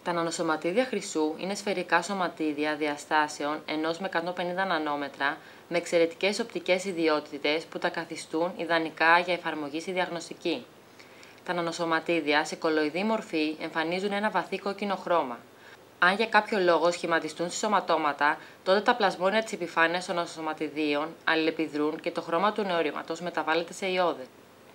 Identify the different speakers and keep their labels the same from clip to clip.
Speaker 1: Τα νανοσωματίδια χρυσού είναι σφαιρικά σωματίδια διαστάσεων 1 με 150 νανόμετρα με εξαιρετικές οπτικές ιδιότητες που τα καθιστούν ιδανικά για εφαρμογή στη διαγνωστική. Τα νανοσωματίδια σε κολοειδή μορφή εμφανίζουν ένα βαθύ κόκκινο χρώμα. Αν για κάποιο λόγο σχηματιστούν σε σωματώματα, τότε τα πλασμόνια της επιφάνειας των νανοσωματιδίων αλληλεπιδρούν και το χρώμα του νεορήματος μεταβάλλεται σε ιόδε.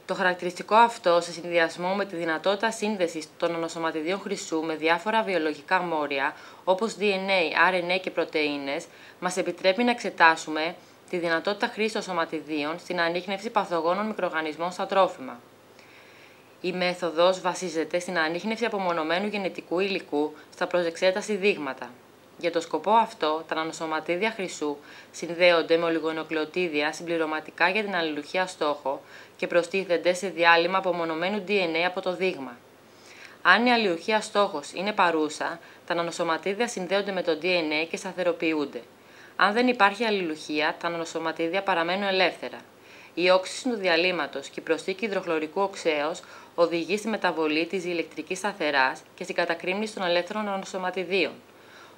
Speaker 1: Το χαρακτηριστικό αυτό, σε συνδυασμό με τη δυνατότητα σύνδεσης των νανοσωματιδίων χρυσού με διάφορα βιολογικά μόρια, όπως DNA, RNA και πρωτεΐνες, μας επιτρέπει να εξετάσουμε τη δυνατότητα χρήσης των σωματιδίων στην ανίχνευση παθογόνων μικροοργανισμών στα τρόφιμα. Η μέθοδος βασίζεται στην ανίχνευση απομονωμένου γενετικού υλικού στα προσεξέταση δείγματα. Για το σκοπό αυτό, τα νανοσωματίδια χρυσού συνδέονται με ολιγονουκλεοτίδια συμπληρωματικά για την αλληλουχία στόχο και προστίθενται σε διάλειμμα απομονωμένου DNA από το δείγμα. Αν η αλληλουχία στόχος είναι παρούσα, τα νανοσωματίδια συνδέονται με το DNA και σταθεροποιούνται. Αν δεν υπάρχει αλληλουχία, τα νανοσωματίδια παραμένουν ελεύθερα. Η όξυση του διαλύματος και η προσθήκη υδροχλωρικού οξέως οδηγεί στη μεταβολή της διελεκτρικής σταθεράς και στην κατακρήμνηση των ελεύθερων νανοσωματιδίων.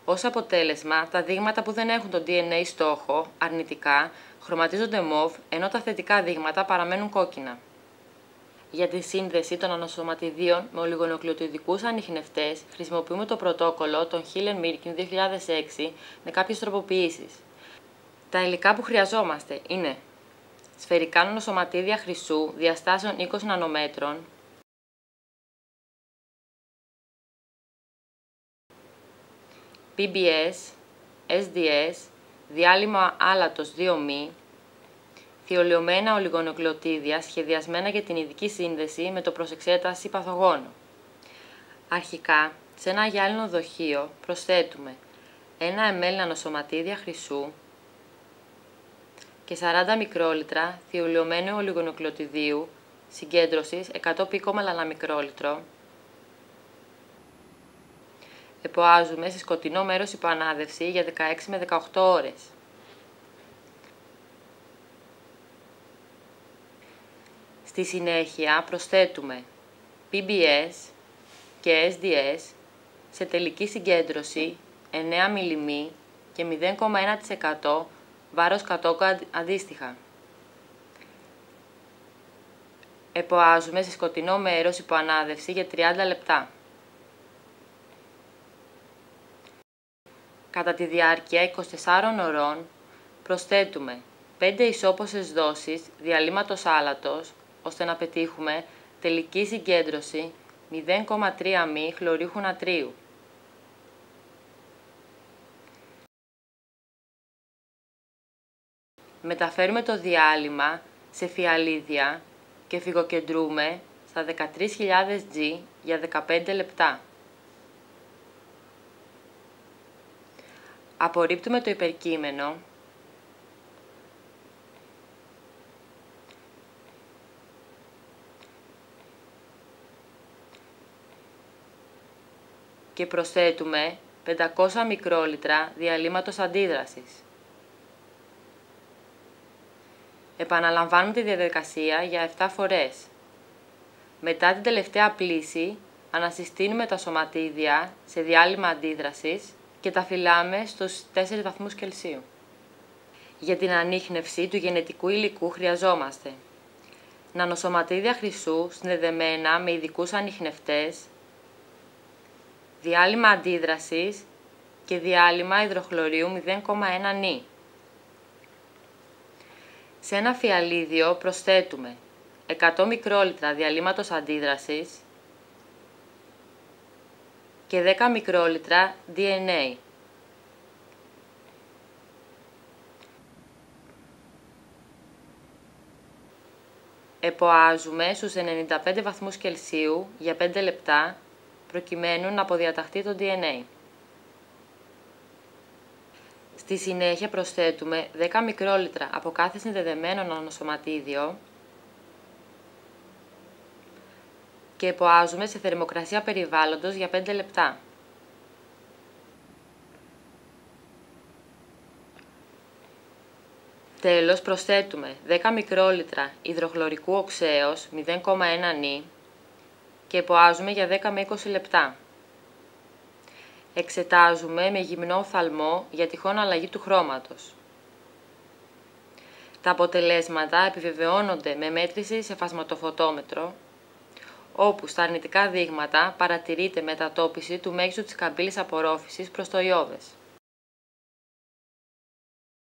Speaker 1: Ως αποτέλεσμα, τα δείγματα που δεν έχουν το DNA στόχο, αρνητικά, χρωματίζονται μοβ, ενώ τα θετικά δείγματα παραμένουν κόκκινα. Για τη σύνδεση των νανοσωματιδίων με ολιγονουκλεοτιδικούς ανιχνευτές χρησιμοποιούμε το πρωτόκολλο των Hiller-Mirkin 2006 με κάποιες τροποποιήσεις. Τα υλικά που χρειαζόμαστε είναι σφαιρικά νανοσωματίδια χρυσού διαστάσεων 20 νανομέτρων, PBS, SDS, διάλειμμα άλατος 2μ, θειολιωμένα ολιγονουκλεοτίδια σχεδιασμένα για την ειδική σύνδεση με το προσεξέταση παθογόνου. Αρχικά, σε ένα γυάλινο δοχείο προσθέτουμε 1 ml νανοσωματίδια χρυσού και 40 μικρόλιτρα θειολιωμένου ολιγονουκλεοτιδίου συγκέντρωσης 100 πικομελαναμικρόλιτρο. Εποάζουμε σε σκοτεινό μέρος υπό ανάδευση για 16 με 18 ώρες. Στη συνέχεια προσθέτουμε PBS και SDS σε τελική συγκέντρωση 9 mm και 0,1% βάρος κατόκου αντίστοιχα. Εποάζουμε σε σκοτεινό μέρος υπό ανάδευση για 30 λεπτά. Κατά τη διάρκεια 24 ωρών προσθέτουμε 5 ισόποσες δόσεις διαλύματος άλατος, ώστε να πετύχουμε τελική συγκέντρωση 0,3 μ χλωρύχου νατρίου. Μεταφέρουμε το διάλειμμα σε φιαλίδια και φυγοκεντρούμε στα 13.000 G για 15 λεπτά. Απορρίπτουμε το υπερκείμενο και προσθέτουμε 500 μικρόλιτρα διαλύματος αντίδρασης. Επαναλαμβάνουμε τη διαδικασία για 7 φορές. Μετά την τελευταία πλύση, ανασυστήνουμε τα σωματίδια σε διάλειμμα αντίδρασης και τα φυλάμε στους 4 βαθμούς Κελσίου. Για την ανίχνευση του γενετικού υλικού χρειαζόμαστε νανοσωματίδια χρυσού συνδεδεμένα με ειδικούς ανιχνευτές, διάλειμμα αντίδρασης και διάλειμμα υδροχλωρίου 0,1 νι. Σε ένα φιαλίδιο προσθέτουμε 100 μικρόλιτρα διαλύματος αντίδρασης και 10 μικρόλιτρα DNA. Εποάζουμε στους 95 βαθμούς Κελσίου για 5 λεπτά, προκειμένου να αποδιαταχθεί το DNA. Στη συνέχεια προσθέτουμε 10 μικρόλιτρα από κάθε συνδεδεμένο νανοσωματίδιο και εποάζουμε σε θερμοκρασία περιβάλλοντος για 5 λεπτά. Τέλος προσθέτουμε 10 μικρόλιτρα υδροχλωρικού οξέως 0,1 νι και εποάζουμε για 10 με 20 λεπτά. Εξετάζουμε με γυμνό οφθαλμό για τυχόν αλλαγή του χρώματος. Τα αποτελέσματα επιβεβαιώνονται με μέτρηση σε φασματοφωτόμετρο, όπου στα αρνητικά δείγματα παρατηρείται μετατόπιση του μέγιστου της καμπύλης απορρόφησης προς το ιώδες.